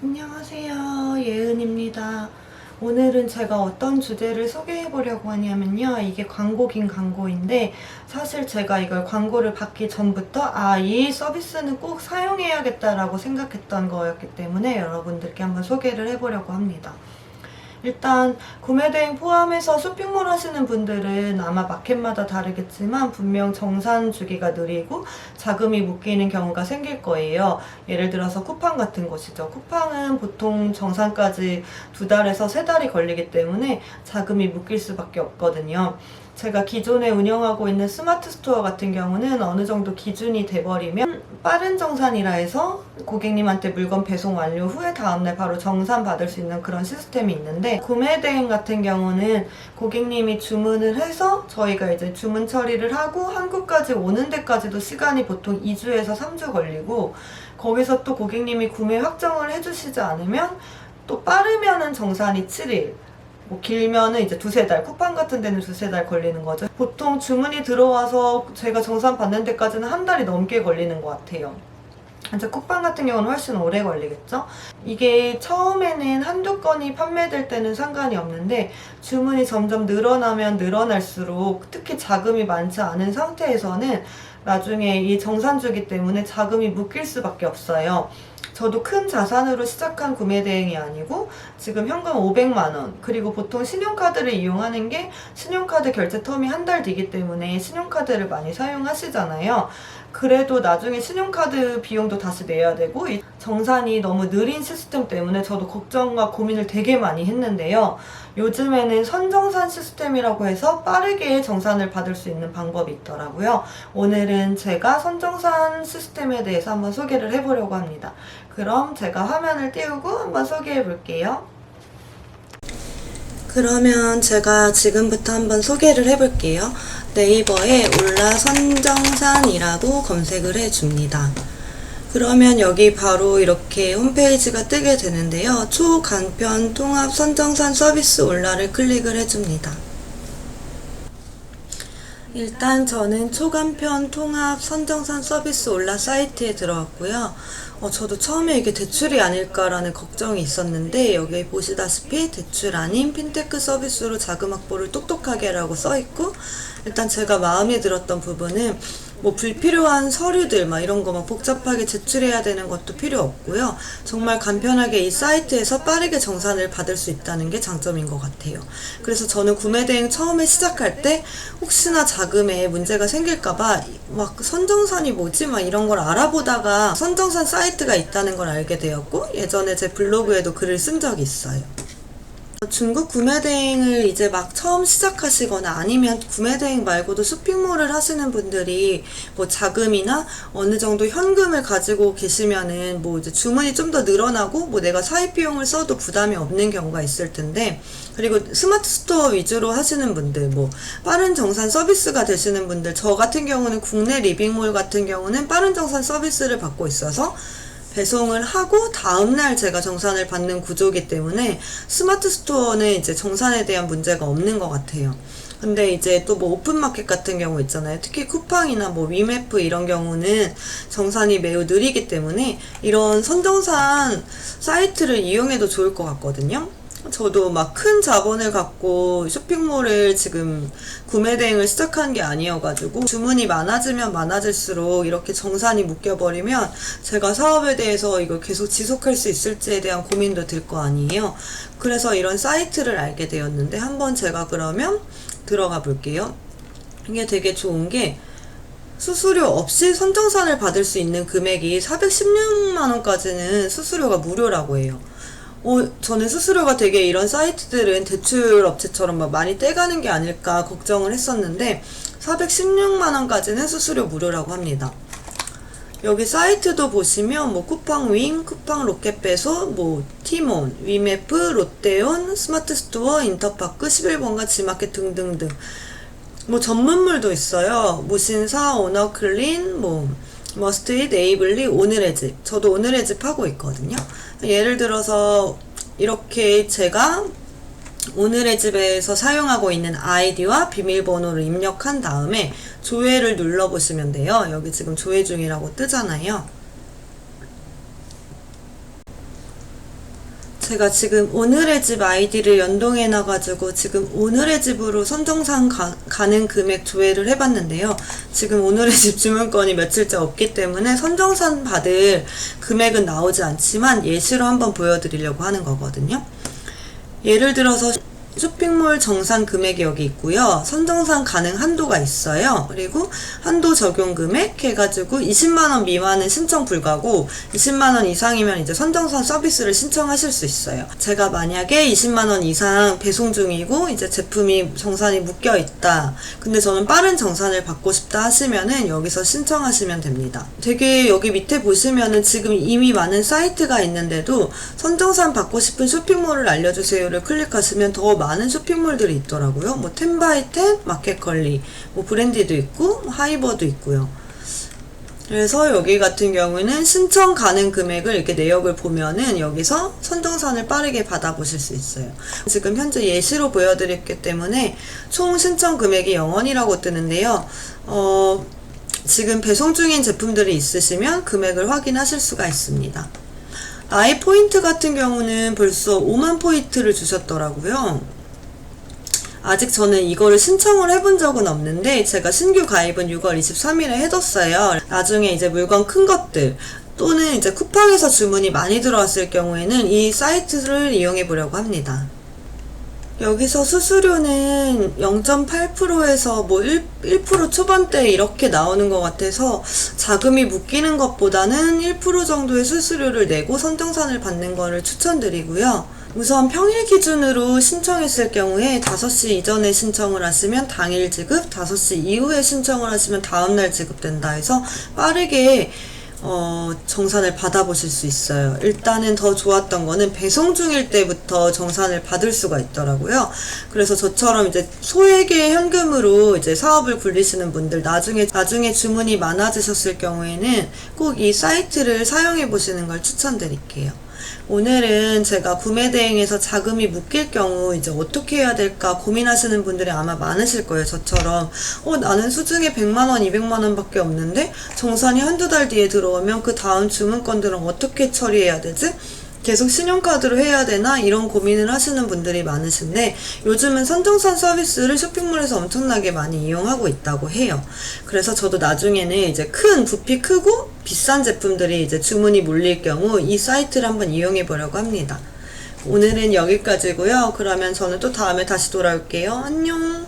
안녕하세요. 예은입니다. 오늘은 제가 어떤 주제를 소개해 보려고 하냐면요. 이게 광고긴 광고인데 사실 제가 이걸 광고를 받기 전부터 이 서비스는 꼭 사용해야겠다라고 생각했던 거였기 때문에 여러분들께 한번 소개를 해보려고 합니다. 일단 구매 대행 포함해서 쇼핑몰 하시는 분들은 아마 마켓마다 다르겠지만 분명 정산 주기가 느리고 자금이 묶이는 경우가 생길 거예요. 예를 들어서 쿠팡 같은 것이죠. 쿠팡은 보통 정산까지 2달에서 3달이 걸리기 때문에 자금이 묶일 수밖에 없거든요. 제가 기존에 운영하고 있는 스마트 스토어 같은 경우는 어느 정도 기준이 돼버리면 빠른 정산이라 해서 고객님한테 물건 배송 완료 후에 다음날 바로 정산 받을 수 있는 그런 시스템이 있는데, 구매 대행 같은 경우는 고객님이 주문을 해서 저희가 이제 주문 처리를 하고 한국까지 오는 데까지도 시간이 보통 2주에서 3주 걸리고, 거기서 또 고객님이 구매 확정을 해주시지 않으면 또 빠르면은 정산이 7일, 뭐 길면은 이제 2-3달, 쿠팡 같은 데는 2-3달 걸리는 거죠. 보통 주문이 들어와서 제가 정산 받는 데까지는 1달이 넘게 걸리는 것 같아요. 이제 쿠팡 같은 경우는 훨씬 오래 걸리겠죠? 이게 처음에는 한두 건이 판매될 때는 상관이 없는데 주문이 점점 늘어나면 늘어날수록, 특히 자금이 많지 않은 상태에서는 나중에 이 정산주기 때문에 자금이 묶일 수밖에 없어요. 저도 큰 자산으로 시작한 구매 대행이 아니고 지금 현금 500만원, 그리고 보통 신용카드를 이용하는 게 신용카드 결제 텀이 1달 뒤기 때문에 신용카드를 많이 사용하시잖아요. 그래도 나중에 신용카드 비용도 다시 내야 되고 이 정산이 너무 느린 시스템 때문에 저도 걱정과 고민을 되게 많이 했는데요. 요즘에는 선정산 시스템이라고 해서 빠르게 정산을 받을 수 있는 방법이 있더라고요. 오늘은 제가 선정산 시스템에 대해서 한번 소개를 해보려고 합니다. 그럼 제가 화면을 띄우고 한번 소개해 볼게요. 그러면 제가 지금부터 한번 소개를 해볼게요. 네이버에 올라 선정산이라고 검색을 해줍니다. 그러면 여기 바로 이렇게 홈페이지가 뜨게 되는데요. 초간편 통합 선정산 서비스 올라를 클릭을 해줍니다. 일단 저는 초간편 통합 선정산 서비스 올라 사이트에 들어왔고요. 저도 처음에 이게 대출이 아닐까라는 걱정이 있었는데 여기 보시다시피 대출 아닌 핀테크 서비스로 자금 확보를 똑똑하게 라고 써있고, 일단 제가 마음에 들었던 부분은 뭐 불필요한 서류들 이런 거 복잡하게 제출해야 되는 것도 필요 없고요. 정말 간편하게 이 사이트에서 빠르게 정산을 받을 수 있다는 게 장점인 것 같아요. 그래서 저는 구매 대행 처음에 시작할 때 혹시나 자금에 문제가 생길까봐 선정산이 뭐지? 이런 걸 알아보다가 선정산 사이트가 있다는 걸 알게 되었고, 예전에 제 블로그에도 글을 쓴 적이 있어요. 중국 구매 대행을 이제 처음 시작하시거나 아니면 구매 대행 말고도 쇼핑몰을 하시는 분들이 뭐 자금이나 어느 정도 현금을 가지고 계시면은 이제 주문이 좀 더 늘어나고 내가 사입 비용을 써도 부담이 없는 경우가 있을 텐데, 그리고 스마트 스토어 위주로 하시는 분들, 빠른 정산 서비스가 되시는 분들, 저 같은 경우는 국내 리빙몰 같은 경우는 빠른 정산 서비스를 받고 있어서 배송을 하고 다음날 제가 정산을 받는 구조이기 때문에 스마트 스토어는 이제 정산에 대한 문제가 없는 것 같아요. 근데 이제 또 오픈마켓 같은 경우 있잖아요. 특히 쿠팡이나 위메프 이런 경우는 정산이 매우 느리기 때문에 이런 선정산 사이트를 이용해도 좋을 것 같거든요. 저도 큰 자본을 갖고 쇼핑몰을 지금 구매 대행을 시작한 게 아니어가지고 주문이 많아지면 많아질수록 이렇게 정산이 묶여버리면 제가 사업에 대해서 이걸 계속 지속할 수 있을지에 대한 고민도 들 거 아니에요. 그래서 이런 사이트를 알게 되었는데 한번 제가 그러면 들어가 볼게요. 이게 되게 좋은 게 수수료 없이 선정산을 받을 수 있는 금액이 416만원까지는 수수료가 무료라고 해요. 저는 수수료가 되게 이런 사이트들은 대출 업체처럼 많이 떼가는 게 아닐까 걱정을 했었는데 416만원까지는 수수료 무료라고 합니다. 여기 사이트도 보시면 쿠팡 윙, 쿠팡 로켓배소, 티몬, 위메프, 롯데온, 스마트 스토어, 인터파크, 11번가, 지마켓 등등등 전문물도 있어요. 무신사, 오너클린, 머스트잇, 에이블리, 오늘의 집. 저도 오늘의 집 하고 있거든요. 예를 들어서 이렇게 제가 오늘의 집에서 사용하고 있는 아이디와 비밀번호를 입력한 다음에 조회를 눌러보시면 돼요. 여기 지금 조회 중이라고 뜨잖아요. 제가 지금 오늘의 집 아이디를 연동해 놔가지고 지금 오늘의 집으로 선정산 가는 금액 조회를 해봤는데요. 지금 오늘의 집 주문건이 며칠째 없기 때문에 선정산 받을 금액은 나오지 않지만 예시로 한번 보여드리려고 하는 거거든요. 예를 들어서 쇼핑몰 정산 금액이 여기 있고요. 선정산 가능 한도가 있어요. 그리고 한도 적용 금액 해가지고 20만원 미만은 신청 불가고 20만원 이상이면 이제 선정산 서비스를 신청하실 수 있어요. 제가 만약에 20만원 이상 배송 중이고 이제 제품이 정산이 묶여 있다. 근데 저는 빠른 정산을 받고 싶다 하시면은 여기서 신청하시면 됩니다. 되게 여기 밑에 보시면은 지금 이미 많은 사이트가 있는데도 선정산 받고 싶은 쇼핑몰을 알려주세요를 클릭하시면 더 많은 쇼핑몰들이 있더라고요. 뭐 텐바이텐, 마켓컬리, 뭐 브랜디도 있고 하이버도 있고요. 그래서 여기 같은 경우는 신청 가능 금액을 이렇게 내역을 보면은 여기서 선정산을 빠르게 받아보실 수 있어요. 지금 현재 예시로 보여드렸기 때문에 총 신청 금액이 0원이라고 뜨는데요. 지금 배송 중인 제품들이 있으시면 금액을 확인하실 수가 있습니다. 나의 포인트 같은 경우는 벌써 5만 포인트를 주셨더라고요. 아직 저는 이거를 신청을 해본 적은 없는데 제가 신규 가입은 6월 23일에 해뒀어요. 나중에 이제 물건 큰 것들 또는 이제 쿠팡에서 주문이 많이 들어왔을 경우에는 이 사이트를 이용해 보려고 합니다. 여기서 수수료는 0.8%에서 뭐 1% 초반대 이렇게 나오는 것 같아서 자금이 묶이는 것보다는 1% 정도의 수수료를 내고 선정산을 받는 거를 추천드리고요. 우선 평일 기준으로 신청했을 경우에 5시 이전에 신청을 하시면 당일 지급, 5시 이후에 신청을 하시면 다음날 지급된다 해서 빠르게 정산을 받아보실 수 있어요. 일단은 더 좋았던 거는 배송 중일 때부터 정산을 받을 수가 있더라고요. 그래서 저처럼 이제 소액의 현금으로 이제 사업을 굴리시는 분들 나중에 주문이 많아지셨을 경우에는 꼭 이 사이트를 사용해 보시는 걸 추천드릴게요. 오늘은 제가 구매 대행에서 자금이 묶일 경우 이제 어떻게 해야 될까 고민하시는 분들이 아마 많으실 거예요. 저처럼 나는 수중에 100만원, 200만원 밖에 없는데 정산이 한두 달 뒤에 들어오면 그 다음 주문건들은 어떻게 처리해야 되지? 계속 신용카드로 해야 되나? 이런 고민을 하시는 분들이 많으신데 요즘은 선정산 서비스를 쇼핑몰에서 엄청나게 많이 이용하고 있다고 해요. 그래서 저도 나중에는 이제 부피 크고 비싼 제품들이 이제 주문이 몰릴 경우 이 사이트를 한번 이용해 보려고 합니다. 오늘은 여기까지고요. 그러면 저는 또 다음에 다시 돌아올게요. 안녕.